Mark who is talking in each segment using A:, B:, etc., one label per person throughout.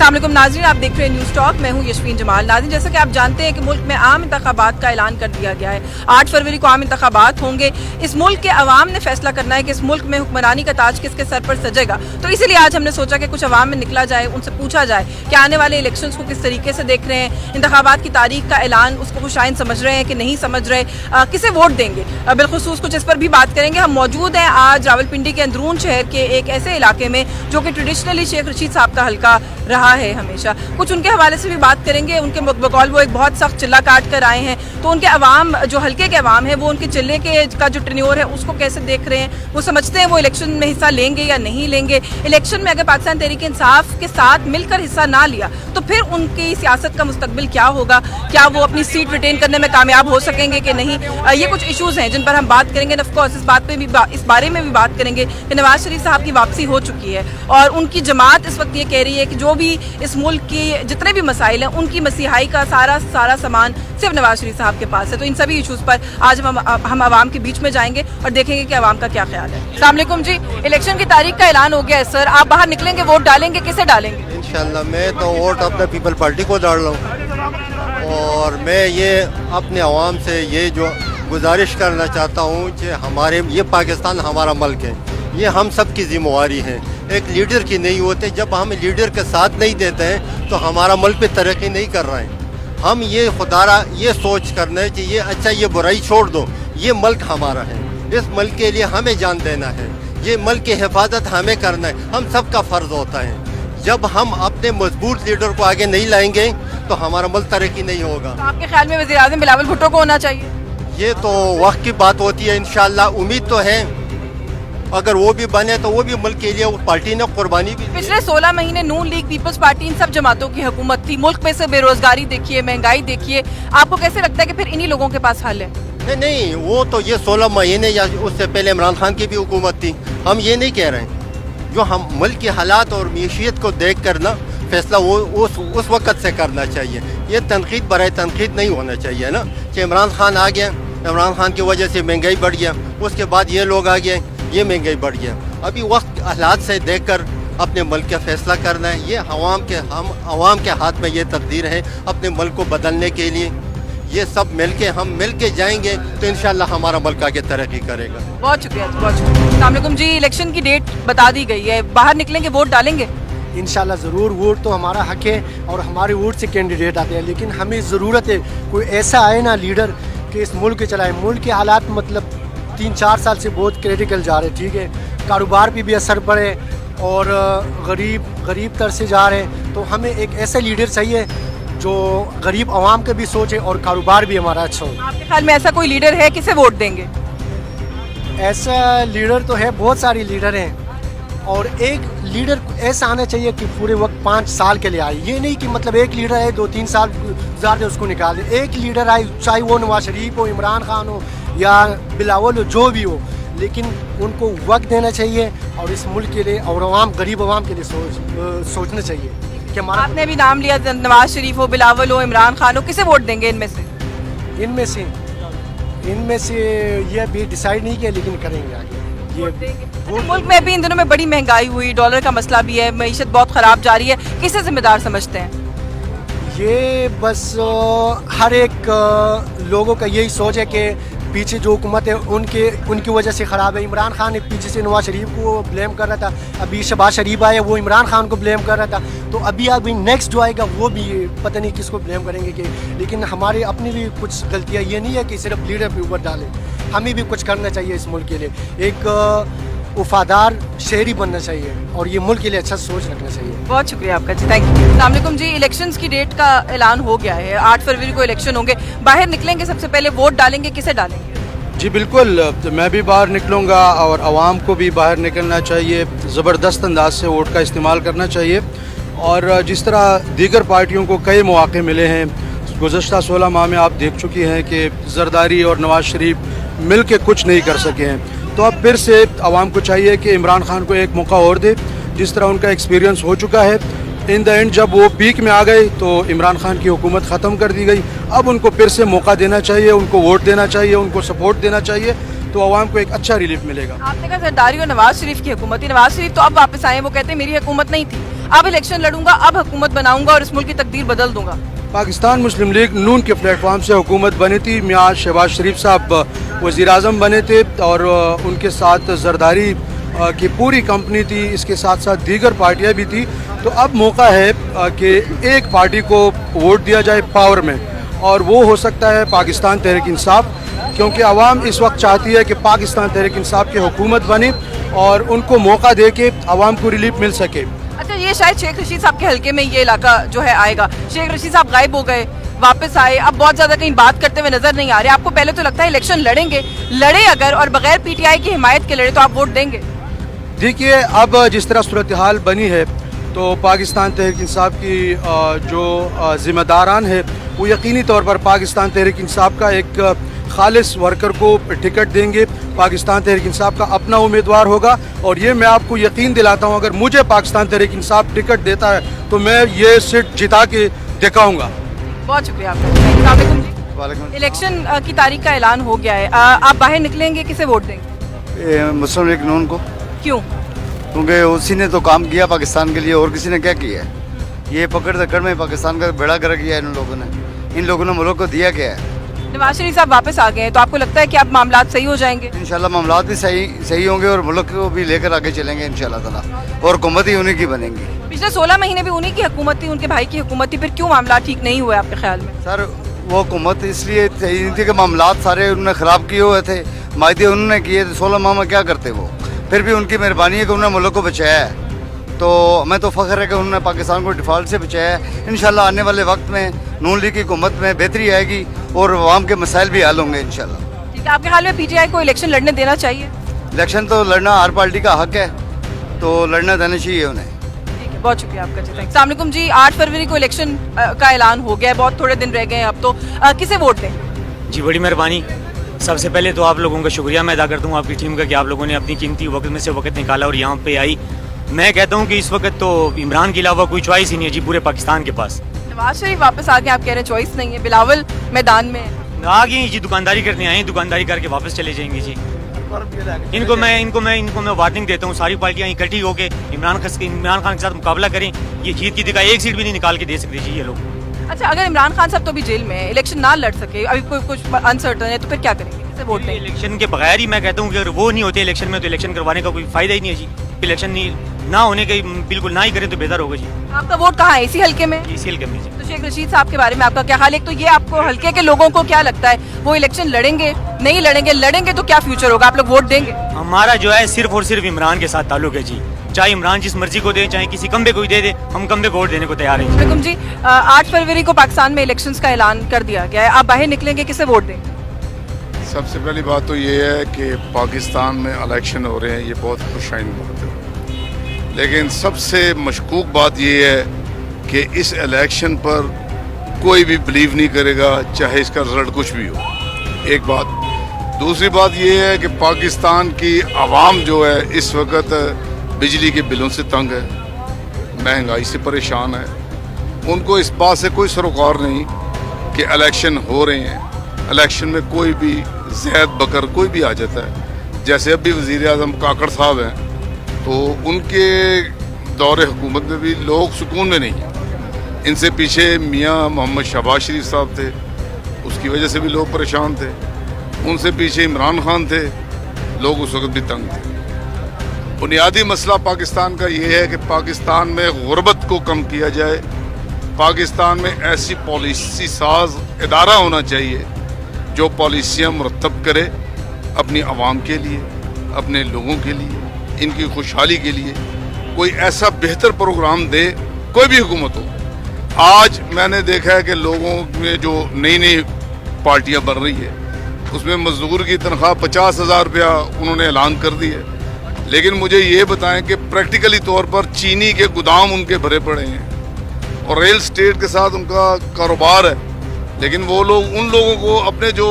A: अस्सलाम वालेकुम नाज़रीन, आप देख रहे हैं न्यूज़ टॉक। मैं हूं यशवीन जमाल। नाज़रीन, जैसा कि आप जानते हैं कि मुल्क में आम इंतखाबात का ऐलान कर दिया गया है। 8 फरवरी को आम इंतखाबात होंगे। इस मुल्क के अवाम ने फैसला करना है कि इस मुल्क में हुक्मरानी का ताज किसके सर पर सजेगा। तो इसीलिए आज हमने सोचा कि कुछ अवाम में निकला जाए, उनसे पूछा जाए कि आने वाले इलेक्शन को किस तरीके से देख रहे हैं, इंतखाबात की तारीख का ऐलान उसको कुछ आइन समझ रहे हैं कि नहीं समझ रहे, किसे वोट देंगे। बिलखुसूस कुछ इस पर भी बात करेंगे। हम मौजूद हैं आज रावलपिंडी के अंदरून शहर के एक ऐसे इलाके में जो कि ट्रेडिशनली शेख रशीद साहब का हल्का रहा है हमेशा। कुछ उनके हवाले से भी बात करेंगे। उनके बकौल वो एक बहुत सख्त चिल्ला काट कर आए हैं, तो उनके अवाम जो हल्के के अवाम है वो उनके चिल्ले के का जो टेन्योर है उसको कैसे देख रहे हैं, वो समझते हैं वो इलेक्शन में हिस्सा लेंगे या नहीं लेंगे। इलेक्शन में अगर पाकिस्तान तहरीक इंसाफ के साथ मिलकर हिस्सा ना लिया तो फिर उनकी सियासत का मुस्तकबिल क्या होगा, क्या वो अपनी सीट रिटेन करने में कामयाब हो सकेंगे कि नहीं। ये कुछ इशूज़ हैं जिन पर हम बात करेंगे। ऑफकोर्स इस बारे में भी बात करेंगे कि नवाज शरीफ साहब की वापसी हो चुकी है और उनकी जमात इस वक्त ये कह रही है कि जो भी इस मुल्क की जितने भी मसाइल हैं उनकी मसीहाई का सारा सामान सिर्फ नवाज शरीफ साहब के पास है। तो इन सभी इशूज़ पर आज हम आवाम के बीच में जाएंगे और देखेंगे कि आवाम का क्या ख्याल है। अस्सलाम वालेकुम जी, इलेक्शन की तारीख का ऐलान हो गया है सर, आप बाहर निकलेंगे, वोट डालेंगे, किसे डालेंगे?
B: इंशाल्लाह मैं तो वोट अपने पीपल पार्टी को डाल रहा हूँ और मैं ये अपने आवाम से ये जो गुजारिश करना चाहता हूँ कि हमारे ये पाकिस्तान हमारा मुल्क है, ये हम सब की जिम्मेवारी है, एक लीडर की नहीं होते। जब हम लीडर के साथ नहीं देते हैं तो हमारा मुल्क पे तरक्की नहीं कर रहे हैं। हम ये खुदारा ये सोच करना है कि ये अच्छा ये बुराई छोड़ दो, ये मुल्क हमारा है, इस मुल्क के लिए हमें जान देना है, ये मुल्क की हिफाजत हमें करना है, हम सब का फ़र्ज होता है। जब हम अपने मजबूत लीडर को आगे नहीं लाएंगे तो हमारा मुल्क तरक्की नहीं होगा।
A: तो आपके ख्याल में वज़ीर आज़म बिलावल भुट्टो को होना चाहिए?
B: ये तो वक्त की बात होती है, इंशाल्लाह उम्मीद तो है अगर वो भी बने तो वो भी मुल्क के लिए वो पार्टी ने कुर्बानी भी।
A: पिछले 16 महीने नून लीग, पीपल्स पार्टी, इन सब जमातों की हुकूमत थी। मुल्क में से बेरोजगारी देखिए, महंगाई देखिए, आपको कैसे लगता है कि फिर इन्हीं लोगों के पास हल है?
B: नहीं, वो तो ये 16 महीने या उससे पहले इमरान खान की भी हुकूमत थी। हम ये नहीं कह रहे हैं, जो हम मुल्क के हालात और मीशियत को देख कर ना फैसला वो उस वक़्त से करना चाहिए। ये तनकीद बराए तनकीद नहीं होना चाहिए ना कि इमरान खान आ गया, इमरान खान की वजह से महंगाई बढ़ गया, उसके बाद ये लोग आ गए, ये महंगाई बढ़ गया। अभी वक्त हालात से देखकर अपने मुल्क का फैसला करना है। ये हम आवाम के हाथ में ये तकदीर है अपने मुल्क को बदलने के लिए। ये सब हम मिल के जाएंगे तो इंशाल्लाह हमारा मुल्क आगे तरक्की करेगा।
A: बहुत शुक्रिया जी, बहुत शुक्रिया। अस्सलाम वालेकुम जी, इलेक्शन की डेट बता दी गई है, बाहर निकलेंगे, वोट डालेंगे?
C: इंशाल्लाह ज़रूर, वोट तो हमारा हक है और हमारे वोट से कैंडिडेट आते हैं, लेकिन हमें ज़रूरत है कोई ऐसा आए ना लीडर कि इस मुल्क के चलाए। मुल्क के हालात मतलब 3-4 साल से बहुत क्रिटिकल जा रहे, ठीक है, कारोबार पे भी असर पड़े और गरीब तर से जा रहे हैं। तो हमें एक ऐसा लीडर चाहिए जो गरीब आवाम का भी सोचे और कारोबार भी हमारा अच्छा हो।
A: आपके ख्याल में ऐसा कोई लीडर है, किसे वोट देंगे?
C: ऐसा लीडर तो है, बहुत सारे लीडर हैं और एक लीडर ऐसा आना चाहिए कि पूरे वक्त 5 साल के लिए आए। ये नहीं कि मतलब एक लीडर आए 2-3 साल गुजार दे उसको निकाल दे। एक लीडर आए, चाहे वो नवाज शरीफ हो, इमरान खान हो या बिलावल हो, जो भी हो, लेकिन उनको वक्त देना चाहिए और इस मुल्क के लिए और गरीब आवाम के लिए सोचना चाहिए कि हमारा।
A: आपने भी नाम लिया, नवाज शरीफ हो, बिलावल हो, इमरान खान हो, किसे वोट देंगे इनमें से?
C: इनमें से ये भी डिसाइड नहीं किया, लेकिन करेंगे आगे।
A: मुल्क में अभी इन दिनों में बड़ी महंगाई हुई, डॉलर का मसला भी है, मईशत बहुत ख़राब जा रही है, किसे जिम्मेदार समझते हैं?
C: ये बस हर एक लोगों का यही सोच है कि पीछे जो हुकूमत है उनकी वजह से ख़राब है। इमरान खान ने पीछे से नवाज शरीफ को ब्लेम कर रहा था, अभी शहबाज शरीफ आया वो इमरान खान को ब्लेम कर रहा था, तो अभी नेक्स्ट जो आएगा वो भी पता नहीं किसको ब्लेम करेंगे कि। लेकिन हमारे अपनी भी कुछ गलतियाँ, ये नहीं है कि सिर्फ लीडर पे ऊपर डालें, हमें भी कुछ करना चाहिए इस मुल्क के लिए। एक वफादार शहरी बनना चाहिए और ये मुल्क के लिए अच्छा सोच रखना चाहिए।
A: बहुत शुक्रिया आपका जी, थैंक यू। अस्सलाम वालेकुम जी, इलेक्शंस की डेट का ऐलान हो गया है, 8 फरवरी को इलेक्शन होंगे, बाहर निकलेंगे, सबसे पहले वोट डालेंगे, किसे डालेंगे?
D: जी बिल्कुल, तो मैं भी बाहर निकलूँगा और आवाम को भी बाहर निकलना चाहिए, ज़बरदस्त अंदाज से वोट का इस्तेमाल करना चाहिए। और जिस तरह दीगर पार्टियों को कई मौक़े मिले हैं, गुज़श्ता 16 माह में आप देख चुकी हैं कि जरदारी और नवाज शरीफ मिल के कुछ नहीं कर सके हैं। तो अब फिर से आवाम को चाहिए कि इमरान खान को एक मौका और दे, जिस तरह उनका एक्सपीरियंस हो चुका है। इन द एंड जब वो पीक में आ गए तो इमरान खान की हुकूमत ख़त्म कर दी गई। अब उनको फिर से मौका देना चाहिए, उनको वोट देना चाहिए, उनको सपोर्ट देना चाहिए, तो आवाम को एक अच्छा रिलीफ मिलेगा।
A: आपने कहा जरदारी और नवाज शरीफ की हुकूमत थी, नवाज शरीफ तो अब वापस आए, वो कहते हैं मेरी हुकूमत नहीं थी। अब इलेक्शन लड़ूंगा, अब हुकूमत बनाऊंगा और इस मुल्क की तकदीर बदल दूंगा?
D: पाकिस्तान मुस्लिम लीग नून के प्लेटफॉर्म से हुकूमत बनी थी। मियाँ शहबाज शरीफ साहब वज़ीर आज़म बने थे और उनके साथ जरदारी की पूरी कंपनी थी, इसके साथ साथ दीगर पार्टियां भी थी। तो अब मौका है कि एक पार्टी को वोट दिया जाए पावर में, और वो हो सकता है पाकिस्तान तहरीक इंसाफ, क्योंकि आवाम इस वक्त चाहती है कि पाकिस्तान तहरीक इंसाफ की हुकूमत बने और उनको मौका दे के आवाम को रिलीफ मिल सके।
A: अच्छा, ये शायद शेख रशीद साहब के हल्के में ये इलाका जो है आएगा। शेख रशीद साहब गायब हो गए, वापस आए, अब बहुत ज्यादा कहीं बात करते हुए नजर नहीं आ रहे। आपको पहले तो लगता है इलेक्शन लड़ेंगे, लड़े अगर और बगैर पीटीआई की हिमायत के लड़े तो आप वोट देंगे?
D: देखिए, अब जिस तरह सूरत हाल बनी है तो पाकिस्तान तहरीक इंसाफ की जो जिम्मेदारान है वो यकीनी तौर पर पाकिस्तान तहरीक इंसाफ का एक खालिस वर्कर को टिकट देंगे। पाकिस्तान तहरीक इंसाफ का अपना उम्मीदवार होगा, और ये मैं आपको यकीन दिलाता हूँ, अगर मुझे पाकिस्तान तहरीक इंसाफ टिकट देता है तो मैं ये सीट जिता के दिखाऊंगा।
A: बहुत शुक्रिया आपका। जी, इलेक्शन की तारीख का ऐलान हो गया है, आप बाहर निकलेंगे, किसे वोट देंगे?
E: मुस्लिम लीग नून को।
A: क्यों?
E: क्योंकि उसी ने तो काम किया पाकिस्तान के लिए, और किसी ने क्या किया है? ये पकड़ दकड़ में पाकिस्तान का बेड़ा गर्क किया इन लोगों ने। इन लोगों ने मुल्क को दिया क्या है?
A: नवाज शरीफ साहब वापस आ गए हैं, तो आपको लगता है कि अब मामला सही हो जाएंगे?
E: इंशाल्लाह मामला भी सही होंगे और मुल्क को भी लेकर आगे चलेंगे इंशाल्लाह ताला, और हुकूमत ही उन्हीं की बनेंगी।
A: पिछले 16 महीने भी उन्हीं की हुकूमत थी, उनके भाई की हुकूमत थी, फिर क्यों मामला ठीक नहीं हुए आपके ख्याल में?
E: सर, वो हुकूमत इसलिए सही नहीं थी कि मामला सारे उन्होंने ख़राब किए हुए थे, मायदे उन्होंने किए थे। 16 माह में क्या करते वो? फिर भी उनकी मेहरबानी है कि उन्होंने मुल्क को बचाया है। तो हमें तो फ़ख्र है कि उन्होंने पाकिस्तान को डिफ़ॉल्ट से बचाया है। इंशाल्लाह आने वाले वक्त में नून लीग की हुकूमत में बेहतरी आएगी और आवाम के मसाइल भी हल होंगे इंशाल्लाह।
A: ठीक है, आपके ख्याल में पीटीआई को इलेक्शन लड़ने देना चाहिए?
E: इलेक्शन तो लड़ना हर पार्टी का हक है, तो लड़ना देना चाहिए उन्हें।
A: ठीक है, बहुत शुक्रिया आपका जी। अस्सलाम वालेकुम जी, 8 फरवरी को इलेक्शन का ऐलान हो गया है, बहुत थोड़े दिन रह गए हैं अब तो, किसे वोट दें?
F: जी, बड़ी मेहरबानी। सबसे पहले तो आप लोगों का शुक्रिया मैं अदा करता हूँ आपकी टीम का कि आप लोगों ने अपनी कीमती वक्त में से वक्त निकाला और यहाँ पे आई। मैं कहता हूँ कि इस वक्त तो इमरान के अलावा कोई चॉइस ही नहीं है जी पूरे पाकिस्तान के पास।
A: नवाज शरीफ वापस आ गए, आप कह रहे हैं चॉइस नहीं है, बिलावल मैदान में
F: आ गए जी, दुकानदारी करने आए, दुकानदारी करके वापस चले जाएंगे जी। इनको मैं वार्निंग देता हूँ, सारी पार्टियाँ इकट्ठी होकर इमरान खान के साथ मुकाबला करें। ये जीत की दिखा एक सीट भी नहीं निकाल के दे सकते जी ये लोग।
A: अच्छा, अगर इमरान खान साहब तो भी जेल में है, इलेक्शन ना लड़ सके, अभी कोई कुछ अनसर्टन है, तो फिर क्या करेंगे, किसे वोट देंगे?
F: इलेक्शन के बगैर ही मैं कहता हूँ कि अगर वो नहीं होते इलेक्शन में तो इलेक्शन करवाने का कोई फायदा ही नहीं है जी। इलेक्शन नहीं ना होने के बिल्कुल ना ही करें तो बेहतर होगा जी।
A: आपका वोट कहाँ है, इसी हल्के में?
F: इसी हल्के में जी।
A: तो शेख रशीद साहब के बारे में आपका क्या हाल है? तो ये आपको हल्के के लोगों को क्या लगता है, वो इलेक्शन लड़ेंगे, नहीं लड़ेंगे? लड़ेंगे तो क्या फ्यूचर होगा, आप लोग वोट देंगे?
F: हमारा जो है सिर्फ और सिर्फ इमरान के साथ ताल्लुक है जी। चाहे इमरान जिस मर्जी को दे, चाहे किसी कम्बे को दे दे, हम कम्बे को वोट देने को तैयार हैं।
A: बेगम जी, 8 फरवरी को पाकिस्तान में इलेक्शंस का ऐलान कर दिया गया है, आप बाहर निकलेंगे, किसे वोट देंगे?
G: सबसे पहली बात तो ये है कि पाकिस्तान में इलेक्शन हो रहे हैं, ये बहुत खुशाइन बात है। लेकिन सबसे मशकूक बात ये है कि इस इलेक्शन पर कोई भी बिलीव नहीं करेगा, चाहे इसका रिजल्ट कुछ भी हो। एक बात। दूसरी बात ये है कि पाकिस्तान की आवाम जो है इस वक्त बिजली के बिलों से तंग है, महंगाई से परेशान है। उनको इस बात से कोई सरोकार नहीं कि इलेक्शन हो रहे हैं, इलेक्शन में कोई भी ज़ैद बकर कोई भी आ जाता है। जैसे अभी वज़ीर आज़म काकड़ साहब हैं, तो उनके दौरे हुकूमत में भी लोग सुकून में नहीं हैं। इनसे पीछे मियाँ मोहम्मद शहबाज शरीफ साहब थे, उसकी वजह से भी लोग परेशान थे। उनसे पीछे इमरान खान थे, लोग उस वक्त भी तंग थे। बुनियादी मसला पाकिस्तान का ये है कि पाकिस्तान में गुर्बत को कम किया जाए। पाकिस्तान में ऐसी पॉलिसी साज इदारा होना चाहिए जो पॉलिसियाँ मुरतब करे अपनी आवाम के लिए, अपने लोगों के लिए, इनकी खुशहाली के लिए। कोई ऐसा बेहतर प्रोग्राम दे, कोई भी हुकूमत हो। आज मैंने देखा है कि लोगों में जो नई नई पार्टियां बन रही है, उसमें मजदूर की तनख्वाह 50,000 रुपया उन्होंने ऐलान कर दी है। लेकिन मुझे ये बताएं कि प्रैक्टिकली तौर पर चीनी के गोदाम उनके भरे पड़े हैं और रियल स्टेट के साथ उनका कारोबार है, लेकिन वो लोग उन लोगों को अपने जो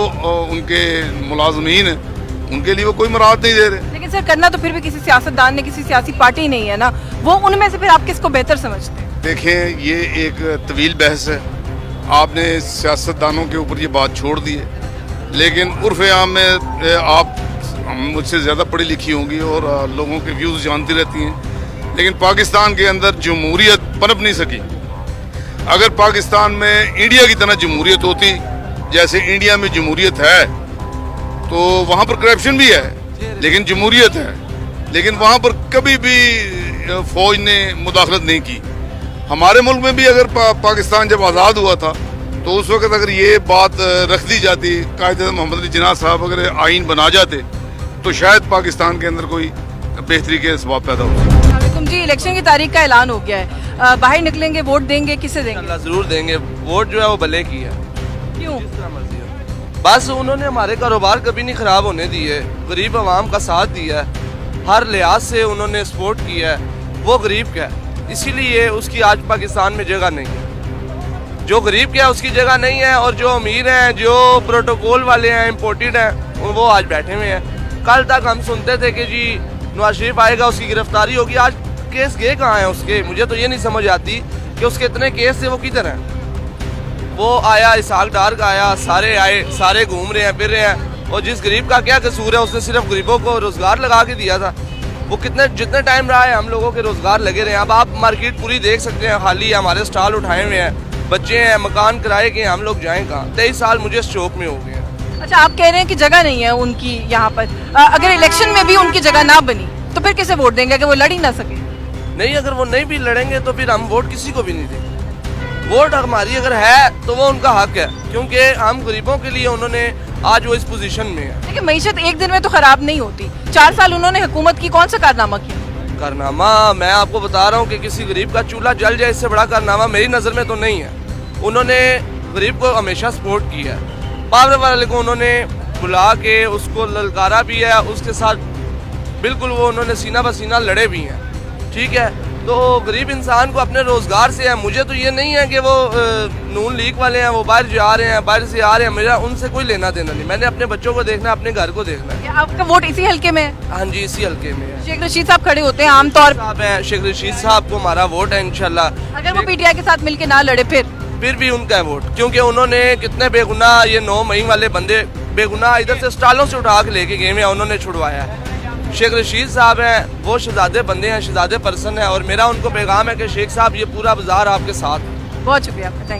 G: उनके मुलाजमीन हैं उनके लिए वो कोई मराहत नहीं दे रहे।
A: लेकिन सर, करना तो फिर भी किसी सियासतदान ने, किसी सियासी पार्टी नहीं है ना, वो उनमें से फिर आप किसको बेहतर समझते हैं?
G: देखें, ये एक तवील बहस है। आपने सियासतदानों के ऊपर ये बात छोड़ दी है, लेकिन उर्फ आम में आप मुझसे ज़्यादा पढ़ी लिखी होंगी और लोगों के व्यूज़ जानती रहती हैं। लेकिन पाकिस्तान के अंदर जमहूरियत पनप नहीं सकी। अगर पाकिस्तान में इंडिया की तरह जमहूरियत होती, जैसे इंडिया में जमहूरियत है, तो वहाँ पर करप्शन भी है लेकिन जमहूरियत है। लेकिन वहाँ पर कभी भी फौज ने मुदाखलत नहीं की। हमारे मुल्क में भी अगर पाकिस्तान जब आज़ाद हुआ था तो उस वक्त अगर ये बात रख दी जाती, कायद मोहम्मद अली जिन्ना साहब अगर आइन बना जाते तो शायद पाकिस्तान के अंदर कोई बेहतरी के असबाब पैदा हो।
A: तुम जी, इलेक्शन की तारीख का ऐलान हो गया है, बाहर निकलेंगे, वोट देंगे, किसे देंगे?
H: अल्लाह जरूर देंगे। वोट जो है वो भले की है।
A: क्यों?
H: बस उन्होंने हमारे कारोबार कभी नहीं खराब होने दिए, गरीब आवाम का साथ दिया है, हर लिहाज से उन्होंने सपोर्ट किया है। वो गरीब का है, इसीलिए उसकी आज पाकिस्तान में जगह नहीं है। जो गरीब का है उसकी जगह नहीं है, और जो अमीर हैं, जो प्रोटोकॉल वाले हैं, इम्पोर्टेड हैं, वो आज बैठे हुए हैं। कल तक हम सुनते थे कि जी नवाज शरीफ आएगा, उसकी गिरफ्तारी होगी। आज केस गए कहाँ हैं उसके? मुझे तो ये नहीं समझ आती कि उसके इतने केस थे, वो किधर हैं? वो आया, इसहाक डार का आया, सारे आए, सारे घूम रहे हैं, फिर रहे हैं। और जिस गरीब का क्या कसूर है, उसने सिर्फ गरीबों को रोजगार लगा के दिया था। वो जितने टाइम रहा है हम लोगों के रोजगार लगे रहे हैं। अब आप मार्केट पूरी देख सकते हैं, खाली हमारे स्टॉल उठाए हुए हैं, बच्चे हैं, मकान किराए के, हम लोग जाएं कहाँ? 23 साल मुझे इस शौक में हो गए हैं।
A: अच्छा, आप कह रहे हैं कि जगह नहीं है उनकी यहाँ पर। अगर इलेक्शन में भी उनकी जगह ना बनी तो फिर किसे वोट देंगे, अगर वो लड़ ही ना सके?
H: नहीं, अगर वो नहीं भी लड़ेंगे तो फिर हम वोट किसी को भी नहीं देंगे। वोट हमारी अगर है तो वो उनका हक है, क्योंकि हम गरीबों के लिए उन्होंने आज वो इस पोजीशन में है।
A: देखिए, मईशत एक दिन में तो खराब नहीं होती। 4 साल उन्होंने हुकूमत की, कौन सा कारनामा किया?
H: कारनामा मैं आपको बता रहा हूँ कि किसी गरीब का चूल्हा जल जाए, इससे बड़ा कारनामा मेरी नज़र में तो नहीं है। उन्होंने गरीब को हमेशा सपोर्ट किया है। पावर वाले को उन्होंने बुला के उसको ललकारा भी है, उसके साथ बिल्कुल वो उन्होंने सीना बसीना लड़े भी हैं। ठीक है, तो गरीब इंसान को अपने रोज़गार से है। मुझे तो ये नहीं है कि वो नून लीग वाले हैं, वो बाहर जा रहे हैं, बाहर से आ रहे हैं, मेरा उनसे कोई लेना देना नहीं। मैंने अपने बच्चों को देखना है, अपने घर को देखना है।
A: आपका वोट इसी हल्के में है?
H: हाँ जी, इसी हल्के में है।
A: शेख रशीद साहब खड़े होते हैं आमतौर पर।
H: साहब हैं, शेख रशीद साहब को हमारा वोट है इंशाल्लाह।
A: अगर वो पीटीआई के साथ मिलकर ना लड़े फिर
H: भी उनका है वोट, क्योंकि उन्होंने कितने बेगुनाह, ये 9 मई वाले बंदे बेगुनाह इधर से स्टॉलों से उठा के लेके गए हैं, उन्होंने छुड़वाया है। शेख रशीद साहब हैं, वो शहजादे बंदे हैं, शहजादे पर्सन है, और मेरा उनको पैगाम है कि शेख साहब ये पूरा बाजार आपके साथ है।
A: बहुत शुक्रिया आपका।